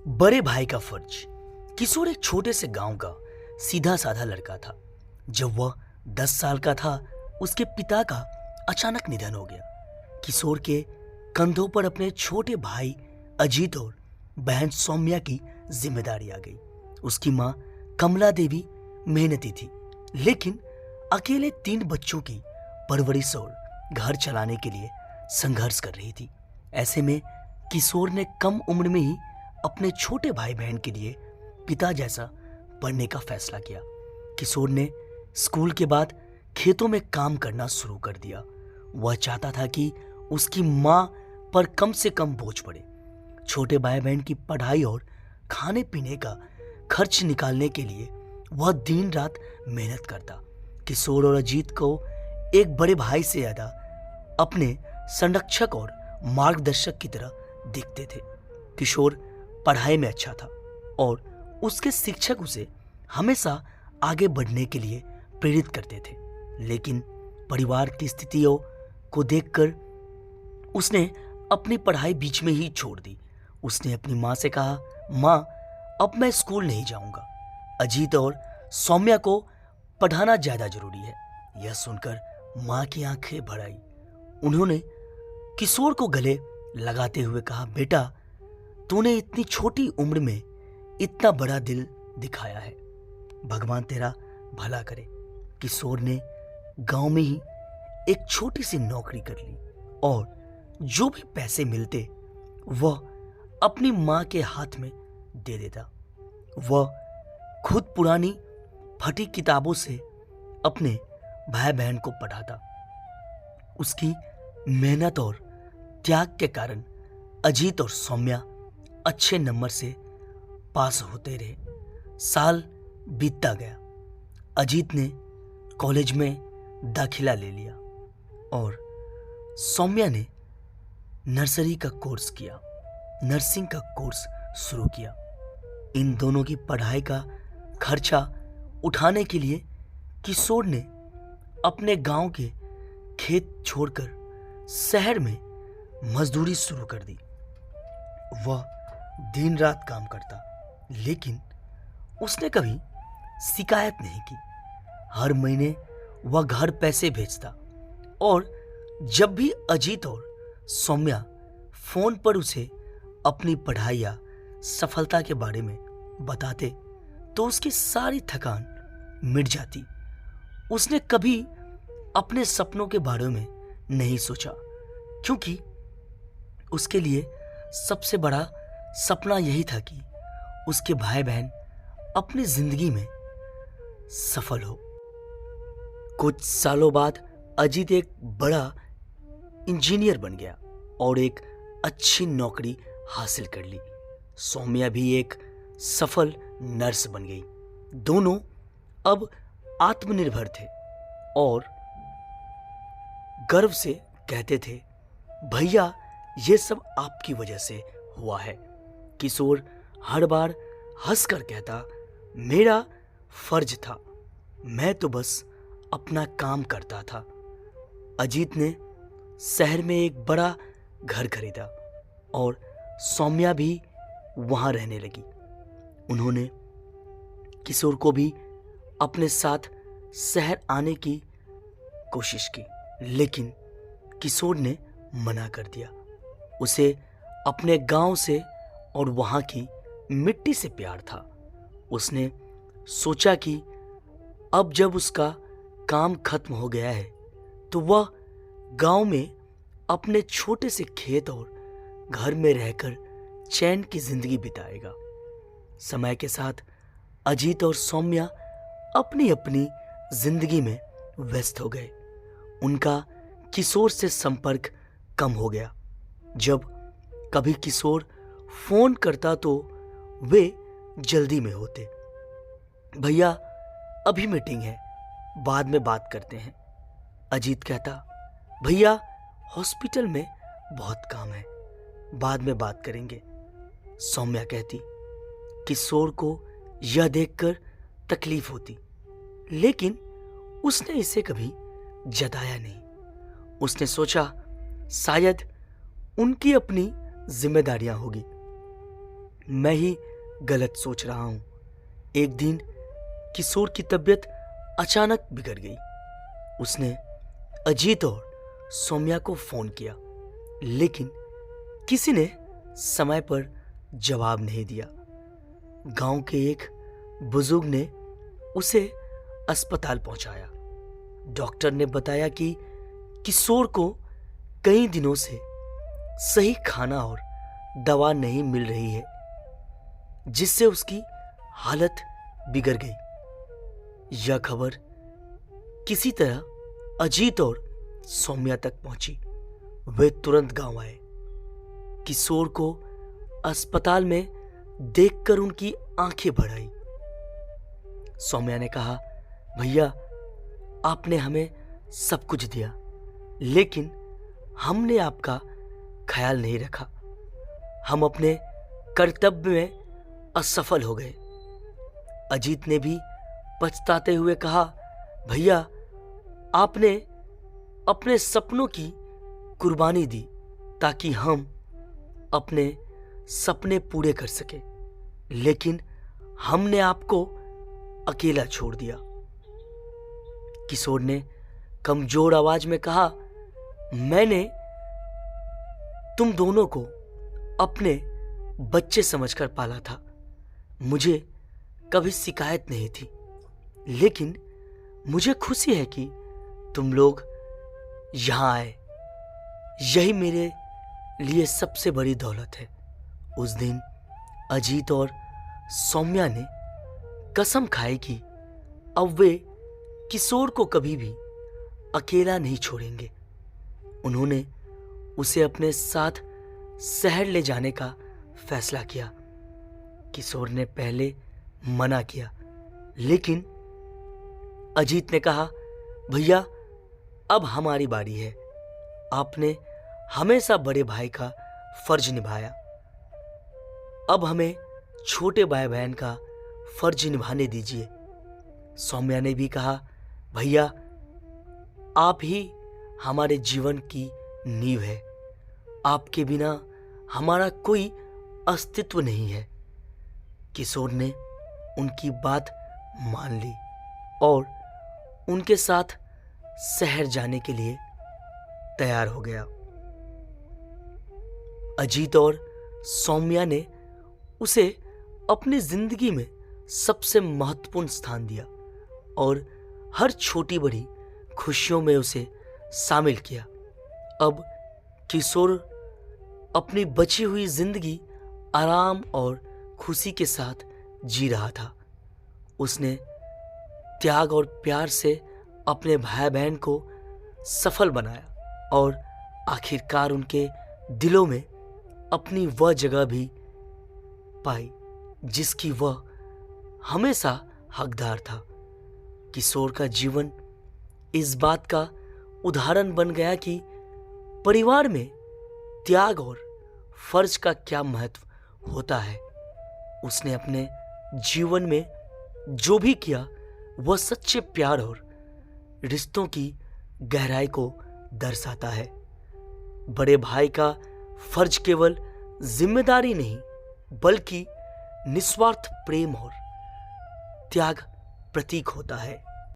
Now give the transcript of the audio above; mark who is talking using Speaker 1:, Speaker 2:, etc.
Speaker 1: बड़े भाई का फर्ज। किशोर एक छोटे से गांव का सीधा साधा लड़का था। जब वह 10 साल का था, उसके पिता का अचानक निधन हो गया। किशोर के कंधों पर अपने छोटे भाई अजीत और बहन सौम्या की जिम्मेदारी आ गई। उसकी माँ कमला देवी मेहनती थी, लेकिन अकेले 3 बच्चों की परवरिश और घर चलाने के लिए संघर्ष कर रही थी। ऐसे में किशोर ने कम उम्र में ही अपने छोटे भाई बहन के लिए पिता जैसा पढ़ने का फैसला किया। किशोर ने स्कूल के बाद खेतों में काम करना शुरू कर दिया। वह चाहता था कि उसकी माँ पर कम से कम बोझ पड़े। छोटे भाई बहन की पढ़ाई और खाने पीने का खर्च निकालने के लिए वह दिन रात मेहनत करता। किशोर और अजीत को एक बड़े भाई से ज्यादा अपने संरक्षक और मार्गदर्शक की तरह दिखते थे। किशोर पढ़ाई में अच्छा था और उसके शिक्षक उसे हमेशा आगे बढ़ने के लिए प्रेरित करते थे, लेकिन परिवार की स्थितियों को देखकर उसने अपनी पढ़ाई बीच में ही छोड़ दी। उसने अपनी माँ से कहा, माँ, अब मैं स्कूल नहीं जाऊंगा। अजीत और सौम्या को पढ़ाना ज्यादा जरूरी है। यह सुनकर माँ की आंखें भर आई। उन्होंने किशोर को गले लगाते हुए कहा, बेटा, तूने इतनी छोटी उम्र में इतना बड़ा दिल दिखाया है, भगवान तेरा भला करे। किशोर ने गांव में ही एक छोटी सी नौकरी कर ली और जो भी पैसे मिलते वह अपनी मां के हाथ में दे देता। वह खुद पुरानी फटी किताबों से अपने भाई बहन को पढ़ाता। उसकी मेहनत और त्याग के कारण अजीत और सौम्या अच्छे नंबर से पास होते रहे। साल बीतता गया। अजीत ने कॉलेज में दाखिला ले लिया और सौम्या ने नर्सिंग का कोर्स शुरू किया। इन दोनों की पढ़ाई का खर्चा उठाने के लिए किशोर ने अपने गांव के खेत छोड़कर शहर में मजदूरी शुरू कर दी। वह दिन रात काम करता, लेकिन उसने कभी शिकायत नहीं की। हर महीने वह घर पैसे भेजता और जब भी अजीत और सौम्या फोन पर उसे अपनी पढ़ाई या सफलता के बारे में बताते तो उसकी सारी थकान मिट जाती। उसने कभी अपने सपनों के बारे में नहीं सोचा, क्योंकि उसके लिए सबसे बड़ा सपना यही था कि उसके भाई बहन अपनी जिंदगी में सफल हो। कुछ सालों बाद अजीत एक बड़ा इंजीनियर बन गया और एक अच्छी नौकरी हासिल कर ली। सौम्या भी एक सफल नर्स बन गई। दोनों अब आत्मनिर्भर थे और गर्व से कहते थे, भैया, ये सब आपकी वजह से हुआ है। किशोर हर बार हंसकर कहता, मेरा फर्ज था, मैं तो बस अपना काम करता था। अजीत ने शहर में एक बड़ा घर खरीदा और सौम्या भी वहां रहने लगी। उन्होंने किशोर को भी अपने साथ शहर आने की कोशिश की, लेकिन किशोर ने मना कर दिया। उसे अपने गांव से और वहां की मिट्टी से प्यार था। उसने सोचा कि अब जब उसका काम खत्म हो गया है तो वह गांव में अपने छोटे से खेत और घर में रहकर चैन की जिंदगी बिताएगा। समय के साथ अजीत और सौम्या अपनी अपनी जिंदगी में व्यस्त हो गए। उनका किशोर से संपर्क कम हो गया। जब कभी किशोर फोन करता तो वे जल्दी में होते। भैया, अभी मीटिंग है, बाद में बात करते हैं। अजीत कहता, भैया, हॉस्पिटल में बहुत काम है, बाद में बात करेंगे। सौम्या कहती। किशोर को यह देखकर तकलीफ होती, लेकिन उसने इसे कभी जताया नहीं। उसने सोचा शायद उनकी अपनी जिम्मेदारियां होगी। मैं ही गलत सोच रहा हूं। एक दिन किशोर की तबीयत अचानक बिगड़ गई। उसने अजीत और सौम्या को फोन किया, लेकिन किसी ने समय पर जवाब नहीं दिया। गांव के एक बुजुर्ग ने उसे अस्पताल पहुंचाया। डॉक्टर ने बताया कि किशोर को कई दिनों से सही खाना और दवा नहीं मिल रही है, जिससे उसकी हालत बिगड़ गई। यह खबर किसी तरह अजीत और सौम्या तक पहुंची। वे तुरंत गांव आए। किशोर को अस्पताल में देखकर उनकी आंखें भर आई। सौम्या ने कहा, भैया, आपने हमें सब कुछ दिया, लेकिन हमने आपका ख्याल नहीं रखा। हम अपने कर्तव्य में असफल हो गए। अजीत ने भी पछताते हुए कहा, भैया, आपने अपने सपनों की कुर्बानी दी ताकि हम अपने सपने पूरे कर सके, लेकिन हमने आपको अकेला छोड़ दिया। किशोर ने कमजोर आवाज में कहा, मैंने तुम दोनों को अपने बच्चे समझकर पाला था। मुझे कभी शिकायत नहीं थी, लेकिन मुझे खुशी है कि तुम लोग यहां आए। यही मेरे लिए सबसे बड़ी दौलत है। उस दिन अजीत और सौम्या ने कसम खाई कि अब वे किशोर को कभी भी अकेला नहीं छोड़ेंगे। उन्होंने उसे अपने साथ शहर ले जाने का फैसला किया। किशोर ने पहले मना किया, लेकिन अजीत ने कहा, भैया, अब हमारी बारी है। आपने हमेशा बड़े भाई का फर्ज निभाया, अब हमें छोटे भाई बहन का फर्ज निभाने दीजिए। सौम्या ने भी कहा, भैया, आप ही हमारे जीवन की नींव है। आपके बिना हमारा कोई अस्तित्व नहीं है। किशोर ने उनकी बात मान ली और उनके साथ शहर जाने के लिए तैयार हो गया। अजीत और सौम्या ने उसे अपनी जिंदगी में सबसे महत्वपूर्ण स्थान दिया और हर छोटी बड़ी खुशियों में उसे शामिल किया। अब किशोर अपनी बची हुई जिंदगी आराम और खुशी के साथ जी रहा था। उसने त्याग और प्यार से अपने भाई बहन को सफल बनाया और आखिरकार उनके दिलों में अपनी वह जगह भी पाई जिसकी वह हमेशा हकदार था। किशोर का जीवन इस बात का उदाहरण बन गया कि परिवार में त्याग और फर्ज का क्या महत्व होता है। उसने अपने जीवन में जो भी किया वह सच्चे प्यार और रिश्तों की गहराई को दर्शाता है। बड़े भाई का फर्ज केवल जिम्मेदारी नहीं बल्कि निस्वार्थ प्रेम और त्याग प्रतीक होता है।